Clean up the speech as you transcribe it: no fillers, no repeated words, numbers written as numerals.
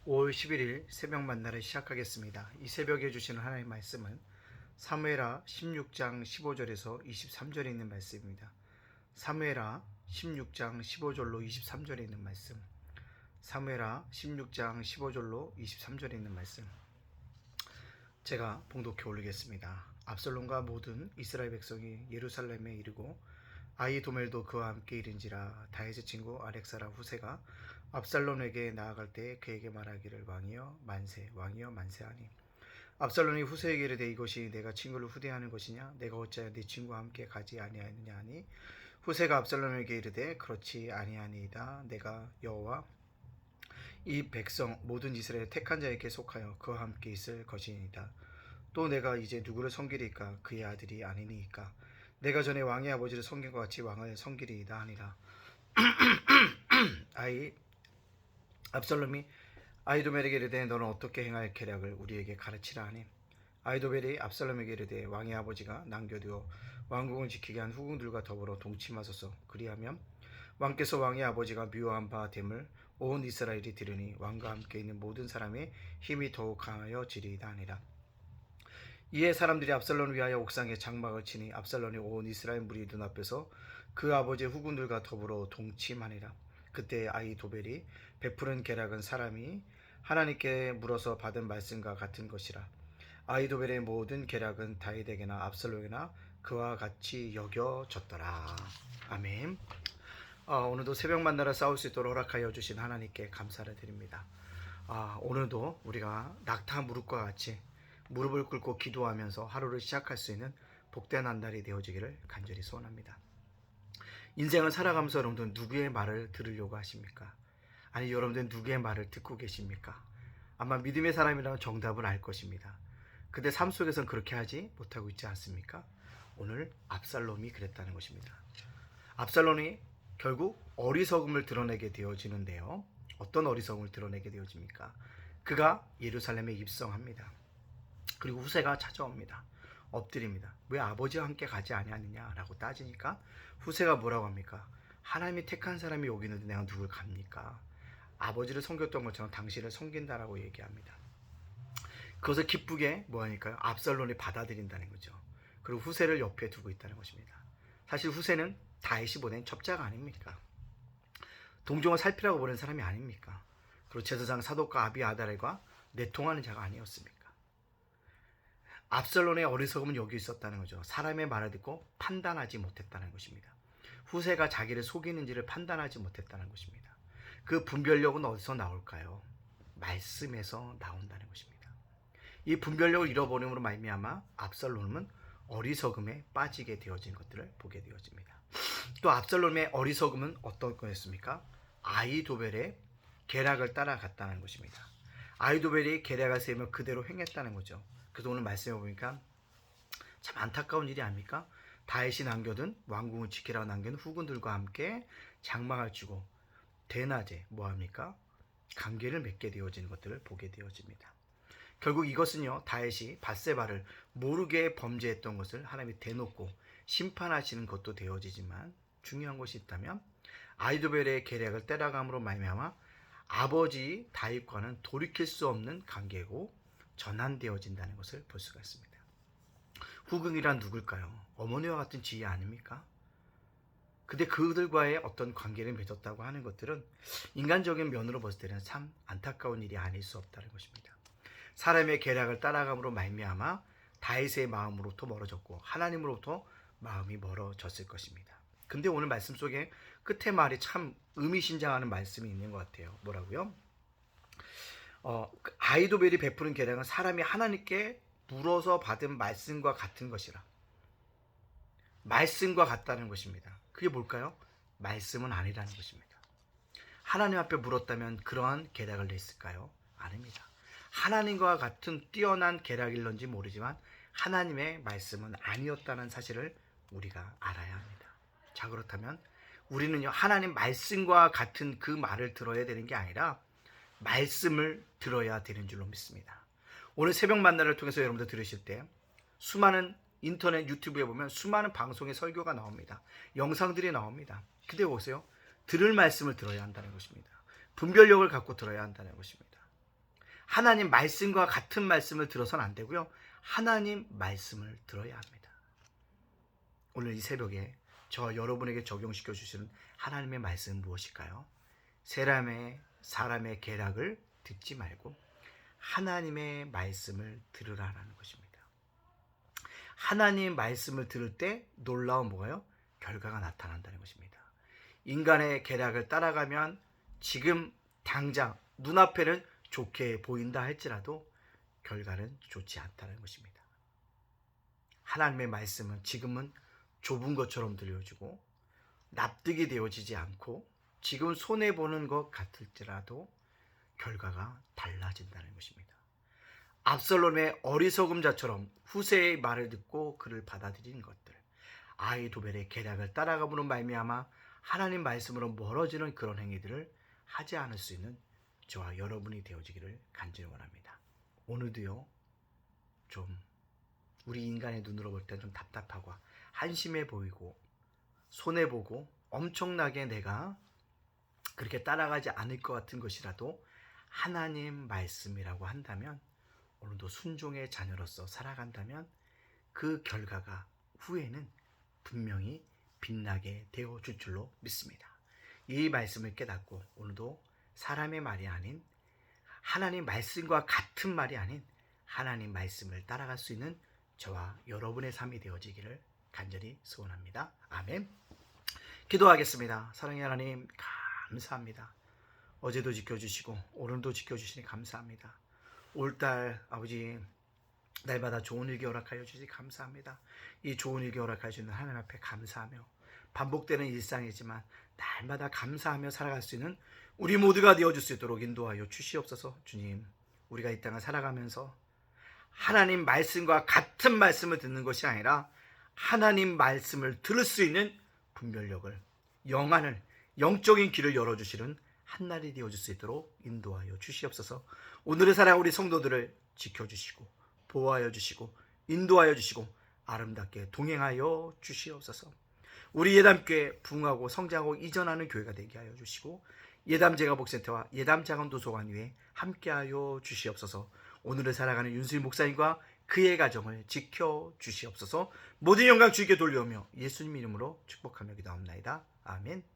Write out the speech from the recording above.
5월 11일 새벽 만나를 시작하겠습니다. 이 새벽에 주시는 하나님의 말씀은 사무엘하 16장 15절에서 23절에 있는 말씀입니다. 사무엘하 16장 15절로 23절에 있는 말씀. 사무엘하 16장 15절로 23절에 있는 말씀. 제가 봉독해 올리겠습니다. 압살롬과 모든 이스라엘 백성이 예루살렘에 이르고 아히도멜도 그와 함께 이른지라. 다윗의 친구 알렉사라 후세가 압살롬에게 나아갈 때 그에게 말하기를 왕이여 만세, 왕이여 만세하니. 압살롬이 후세에게 이르되 이것이 내가 친구를 후대하는 것이냐? 내가 어찌하여 네 친구와 함께 가지 아니하느냐 하니. 후세가 압살롬에게 이르되 그렇지 아니하니이다. 내가 여호와 이 백성 모든 이스라엘 택한 자에게 속하여 그와 함께 있을 것이니이다. 또 내가 이제 누구를 섬기리까? 그의 아들이 아니니이까. 내가 전에 왕의 아버지를 섬긴 것 같이 왕을 섬기리이다 하니라. 압살롬이 아히도멜에게 이르되 너는 어떻게 행할 계략을 우리에게 가르치라 하니. 아히도멜이 압살롬에게 이르되 왕의 아버지가 남겨두어 왕국을 지키게 한 후궁들과 더불어 동침하소서. 그리하면 왕께서 왕의 아버지가 묘한 바 됨을 온 이스라엘이 들으니 왕과 함께 있는 모든 사람의 힘이 더욱 강하여지리이다 하니라. 이에 사람들이 압살롬을 위하여 옥상에 장막을 치니 압살롬이 온 이스라엘 무리 눈앞에서 그 아버지의 후군들과 더불어 동침하니라. 그때 아히도벨이 베푸는 계략은 사람이 하나님께 물어서 받은 말씀과 같은 것이라. 아히도벨의 모든 계략은 다윗에게나 압살롬에게나 그와 같이 여겨졌더라. 아멘. 오늘도 새벽 만나러 싸울 수 있도록 허락하여 주신 하나님께 감사를 드립니다. 오늘도 우리가 낙타 무릎과 같이 무릎을 꿇고 기도하면서 하루를 시작할 수 있는 복된 한 달이 되어지기를 간절히 소원합니다. 인생을 살아가면서 여러분들 누구의 말을 들으려고 하십니까? 아니 여러분들 누구의 말을 듣고 계십니까? 아마 믿음의 사람이라면 정답을 알 것입니다. 근데 삶 속에서는 그렇게 하지 못하고 있지 않습니까? 오늘 압살롬이 그랬다는 것입니다. 압살롬이 결국 어리석음을 드러내게 되어지는데요. 어떤 어리석음을 드러내게 되어집니까? 그가 예루살렘에 입성합니다. 그리고 후세가 찾아옵니다. 엎드립니다. 왜 아버지와 함께 가지 아니하느냐라고 따지니까 후세가 뭐라고 합니까? 하나님이 택한 사람이 여기 있는데 내가 누굴 갑니까? 아버지를 섬겼던 것처럼 당신을 섬긴다라고 얘기합니다. 그것을 기쁘게 뭐하니까요? 압살롬이 받아들인다는 거죠. 그리고 후세를 옆에 두고 있다는 것입니다. 사실 후세는 다윗이 보낸 첩자가 아닙니까? 동정을 살피라고 보낸 사람이 아닙니까? 그리고 제사장 사독과 아비아달과 내통하는 자가 아니었습니까? 압살롬의 어리석음은 여기 있었다는 거죠. 사람의 말을 듣고 판단하지 못했다는 것입니다. 후세가 자기를 속이는지를 판단하지 못했다는 것입니다. 그 분별력은 어디서 나올까요? 말씀에서 나온다는 것입니다. 이 분별력을 잃어버림으로 말미암아 압살롬은 어리석음에 빠지게 되어진 것들을 보게 되어집니다. 또 압살롬의 어리석음은 어떤 거였습니까? 아히도벨의 계략을 따라갔다는 것입니다. 아히도벨이 계략을 세우며 그대로 행했다는 거죠. 그래서 오늘 말씀해 보니까 참 안타까운 일이 아닙니까? 다윗이 남겨둔 왕궁을 지키라고 남겨둔 후군들과 함께 장막을 치고 대낮에 뭐합니까? 관계를 맺게 되어지는 것들을 보게 되어집니다. 결국 이것은요, 다윗이 밧세바를 모르게 범죄했던 것을 하나님이 대놓고 심판하시는 것도 되어지지만 중요한 것이 있다면 아히도벨의 계략을 따라감으로 말미암아 아버지 다윗과는 돌이킬 수 없는 관계고 전환되어진다는 것을 볼 수가 있습니다. 후궁이란 누굴까요? 어머니와 같은 지위 아닙니까? 근데 그들과의 어떤 관계를 맺었다고 하는 것들은 인간적인 면으로 봤을 때는 참 안타까운 일이 아닐 수 없다는 것입니다. 사람의 계략을 따라감으로 말미암아 다윗의 마음으로부터 멀어졌고 하나님으로부터 마음이 멀어졌을 것입니다. 근데 오늘 말씀 속에 끝에 말이 참 의미심장하는 말씀이 있는 것 같아요. 뭐라고요? 아히도벨이 베푸는 계략은 사람이 하나님께 물어서 받은 말씀과 같은 것이라. 말씀과 같다는 것입니다. 그게 뭘까요? 말씀은 아니라는 것입니다. 하나님 앞에 물었다면 그러한 계략을 냈을까요? 아닙니다. 하나님과 같은 뛰어난 계략일런지 모르지만 하나님의 말씀은 아니었다는 사실을 우리가 알아야 합니다. 자, 그렇다면 우리는요, 하나님 말씀과 같은 그 말을 들어야 되는 게 아니라 말씀을 들어야 되는 줄로 믿습니다. 오늘 새벽 만나를 통해서 여러분들 들으실 때 수많은 인터넷 유튜브에 보면 수많은 방송의 설교가 나옵니다. 영상들이 나옵니다. 근데 보세요. 들을 말씀을 들어야 한다는 것입니다. 분별력을 갖고 들어야 한다는 것입니다. 하나님 말씀과 같은 말씀을 들어서는 안 되고요. 하나님 말씀을 들어야 합니다. 오늘 이 새벽에 저와 여러분에게 적용시켜 주시는 하나님의 말씀은 무엇일까요? 사람의 계략을 듣지 말고 하나님의 말씀을 들으라라는 것입니다. 하나님 말씀을 들을 때 놀라운 뭐가요? 결과가 나타난다는 것입니다. 인간의 계략을 따라가면 지금 당장 눈앞에는 좋게 보인다 할지라도 결과는 좋지 않다는 것입니다. 하나님의 말씀은 지금은 좁은 것처럼 들려지고 납득이 되어지지 않고 지금 손해보는 것 같을지라도 결과가 달라진다는 것입니다. 압살롬의 어리석음 자처럼 후세의 말을 듣고 그를 받아들이는 것들, 아히도벨의 계략을 따라가므로 말미암아 하나님 말씀으로 멀어지는 그런 행위들을 하지 않을 수 있는 저와 여러분이 되어지기를 간절히 원합니다. 오늘도요, 좀 우리 인간의 눈으로 볼 때 좀 답답하고 한심해 보이고 손해보고 엄청나게 내가 그렇게 따라가지 않을 것 같은 것이라도 하나님 말씀이라고 한다면, 오늘도 순종의 자녀로서 살아간다면 그 결과가 후에는 분명히 빛나게 되어줄 줄로 믿습니다. 이 말씀을 깨닫고 오늘도 사람의 말이 아닌 하나님 말씀과 같은 말이 아닌 하나님 말씀을 따라갈 수 있는 저와 여러분의 삶이 되어지기를 간절히 소원합니다. 아멘. 기도하겠습니다. 사랑의 하나님, 감사합니다. 어제도 지켜주시고 오늘도 지켜주시니 감사합니다. 올달 아버지 날마다 좋은 일기 허락하여 주시니 감사합니다. 이 좋은 일기 허락하여 주시는 하나님 앞에 감사하며 반복되는 일상이지만 날마다 감사하며 살아갈 수 있는 우리 모두가 되어줄 수 있도록 인도하여 주시옵소서. 주님, 우리가 이 땅을 살아가면서 하나님 말씀과 같은 말씀을 듣는 것이 아니라 하나님 말씀을 들을 수 있는 분별력을, 영안을, 영적인 길을 열어주시는 한날이 되어줄 수 있도록 인도하여 주시옵소서. 오늘의 사랑 우리 성도들을 지켜주시고 보호하여 주시고 인도하여 주시고 아름답게 동행하여 주시옵소서. 우리 예담교회 부흥하고 성장하고 이전하는 교회가 되게 하여 주시고 예담제가복센터와 예담자간도서관 위에 함께하여 주시옵소서. 오늘을 살아가는 윤수희 목사님과 그의 가정을 지켜주시옵소서. 모든 영광 주님께 돌려오며 예수님 이름으로 축복하며 기도합니다. 아멘.